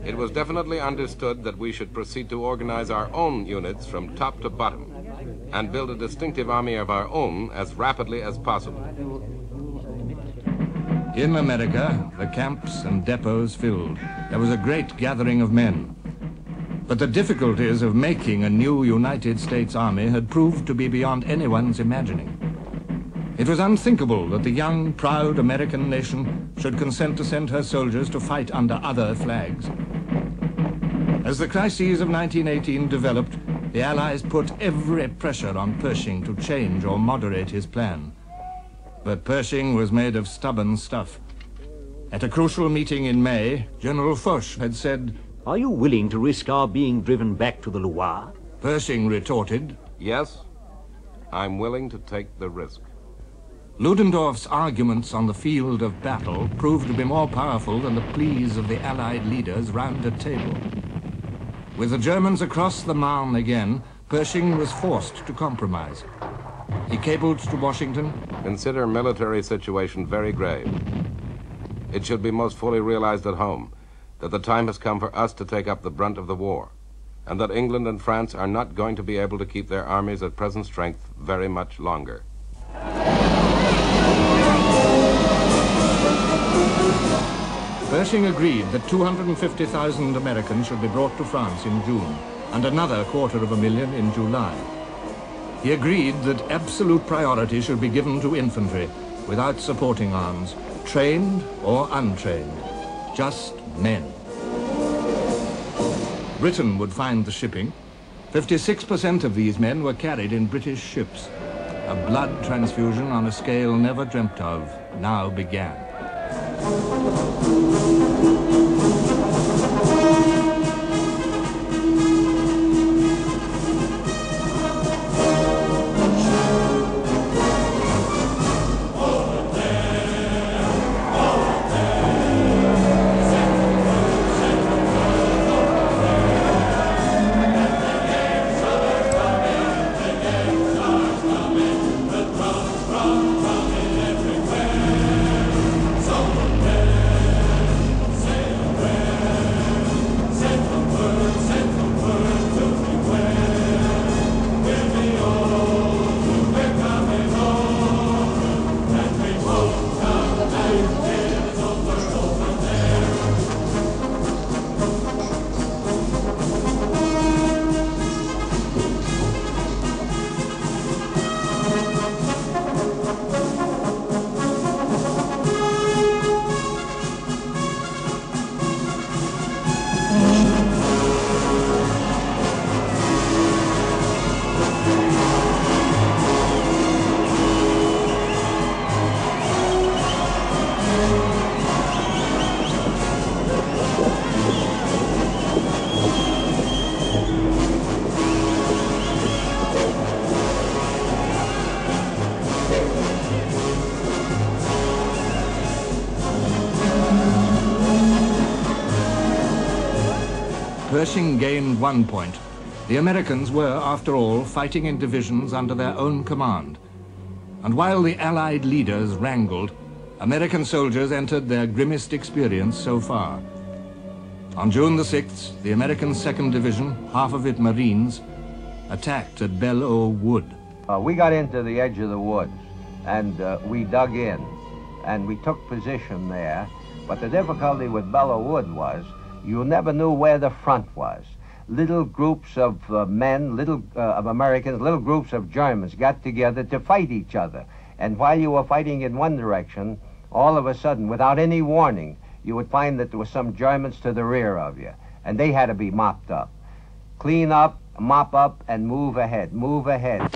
It was definitely understood that we should proceed to organize our own units from top to bottom and build a distinctive army of our own as rapidly as possible. In America, the camps and depots filled. There was a great gathering of men. But the difficulties of making a new United States Army had proved to be beyond anyone's imagining. It was unthinkable that the young, proud American nation should consent to send her soldiers to fight under other flags. As the crises of 1918 developed, the Allies put every pressure on Pershing to change or moderate his plan. But Pershing was made of stubborn stuff. At a crucial meeting in May, General Foch had said, "Are you willing to risk our being driven back to the Loire?" Pershing retorted, "Yes, I'm willing to take the risk." Ludendorff's arguments on the field of battle proved to be more powerful than the pleas of the Allied leaders round a table. With the Germans across the Marne again, Pershing was forced to compromise. He cabled to Washington, "Consider military situation very grave. It should be most fully realized at home that the time has come for us to take up the brunt of the war, and that England and France are not going to be able to keep their armies at present strength very much longer." Pershing agreed that 250,000 Americans should be brought to France in June, and another 250,000 in July. He agreed that absolute priority should be given to infantry, without supporting arms, trained or untrained, just men. Britain would find the shipping. 56% of these men were carried in British ships. A blood transfusion on a scale never dreamt of now began. Pershing gained 1 point. The Americans were, after all, fighting in divisions under their own command. And while the Allied leaders wrangled, American soldiers entered their grimmest experience so far. On June the 6th, the American 2nd Division, half of it Marines, attacked at Belleau Wood. We got into the edge of the woods, and we dug in, and we took position there. But the difficulty with Belleau Wood was you never knew where the front was. Little groups of men, of Americans, little groups of Germans got together to fight each other. And while you were fighting in one direction, all of a sudden, without any warning, you would find that there were some Germans to the rear of you, and they had to be mopped up. Clean up, mop up, and move ahead, move ahead.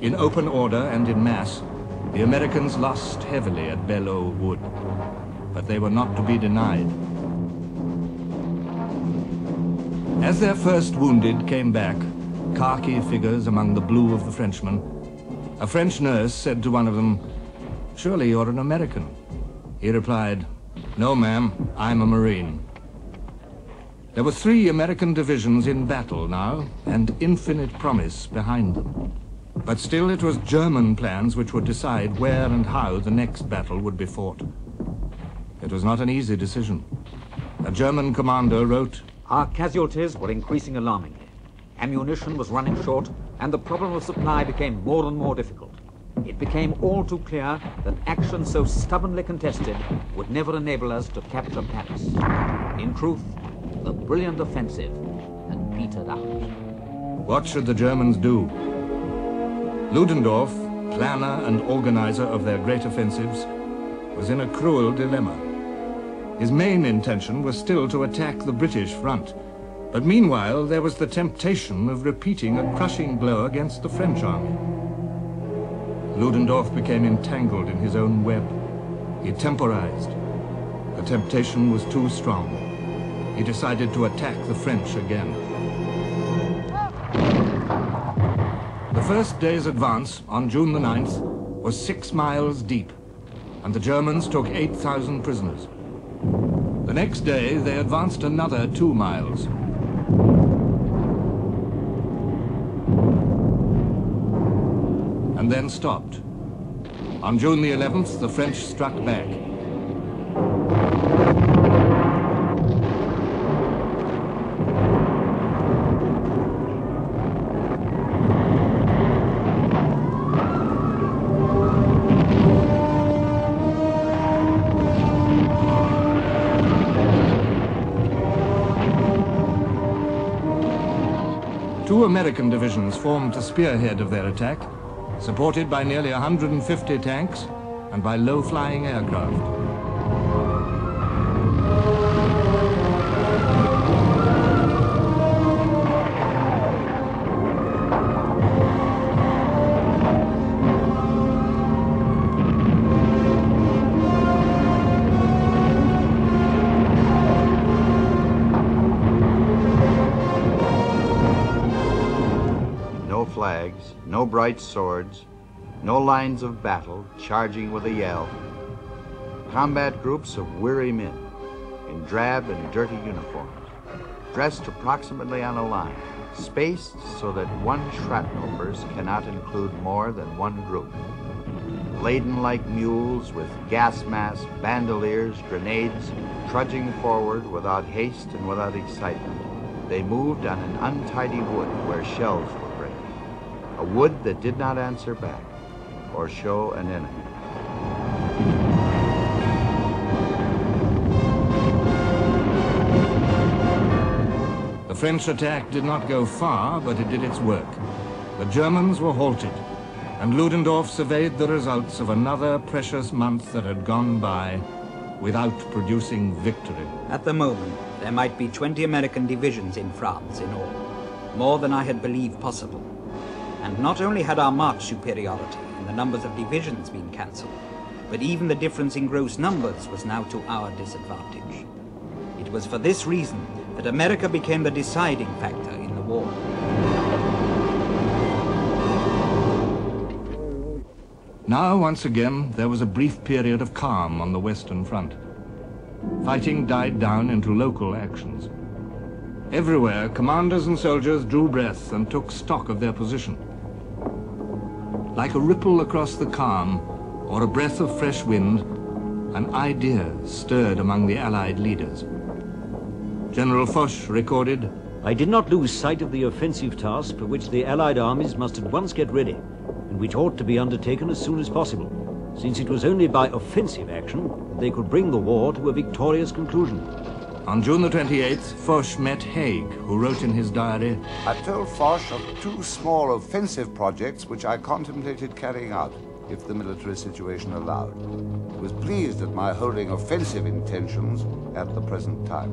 In open order and in mass, the The Americans lost heavily at Belleau Wood, but they were not to be denied. As their first wounded came back, khaki figures among the blue of the Frenchmen, a French nurse said to one of them, "Surely you're an American." He replied, "No, ma'am, I'm a Marine." There were 3 American divisions in battle now, and infinite promise behind them. But still it was German plans which would decide where and how the next battle would be fought. It was not an easy decision. A German commander wrote, "Our casualties were increasing alarmingly. Ammunition was running short, and the problem of supply became more and more difficult. It became all too clear that action so stubbornly contested would never enable us to capture Paris. In truth, the brilliant offensive had petered out." What should the Germans do? Ludendorff, planner and organizer of their great offensives, was in a cruel dilemma. His main intention was still to attack the British front, but meanwhile there was the temptation of repeating a crushing blow against the French army. Ludendorff became entangled in his own web. He temporized. The temptation was too strong. He decided to attack the French again. The first day's advance, on June the 9th, was 6 miles deep, and the Germans took 8,000 prisoners. The next day, they advanced another 2 miles. And then stopped. On June the 11th, the French struck back. Two American divisions formed the spearhead of their attack, supported by nearly 150 tanks and by low-flying aircraft. Flags, no bright swords, no lines of battle charging with a yell. Combat groups of weary men in drab and dirty uniforms, dressed approximately on a line, spaced so that one shrapnel burst cannot include more than one group. Laden like mules with gas masks, bandoliers, grenades, trudging forward without haste and without excitement, they moved on an untidy wood where shells were breaking. A wood that did not answer back or show an enemy. The French attack did not go far, but it did its work. The Germans were halted, and Ludendorff surveyed the results of another precious month that had gone by without producing victory. At the moment, there might be 20 American divisions in France in all, more than I had believed possible. And not only had our march superiority in the numbers of divisions been cancelled, but even the difference in gross numbers was now to our disadvantage. It was for this reason that America became the deciding factor in the war. Now, once again, there was a brief period of calm on the Western Front. Fighting died down into local actions. Everywhere, commanders and soldiers drew breath and took stock of their position. Like a ripple across the calm, or a breath of fresh wind, an idea stirred among the Allied leaders. General Foch recorded, "I did not lose sight of the offensive task for which the Allied armies must at once get ready, and which ought to be undertaken as soon as possible, since it was only by offensive action that they could bring the war to a victorious conclusion." On June the 28th, Foch met Haig, who wrote in his diary, "I told Foch of 2 small offensive projects which I contemplated carrying out, if the military situation allowed. I was pleased at my holding offensive intentions at the present time."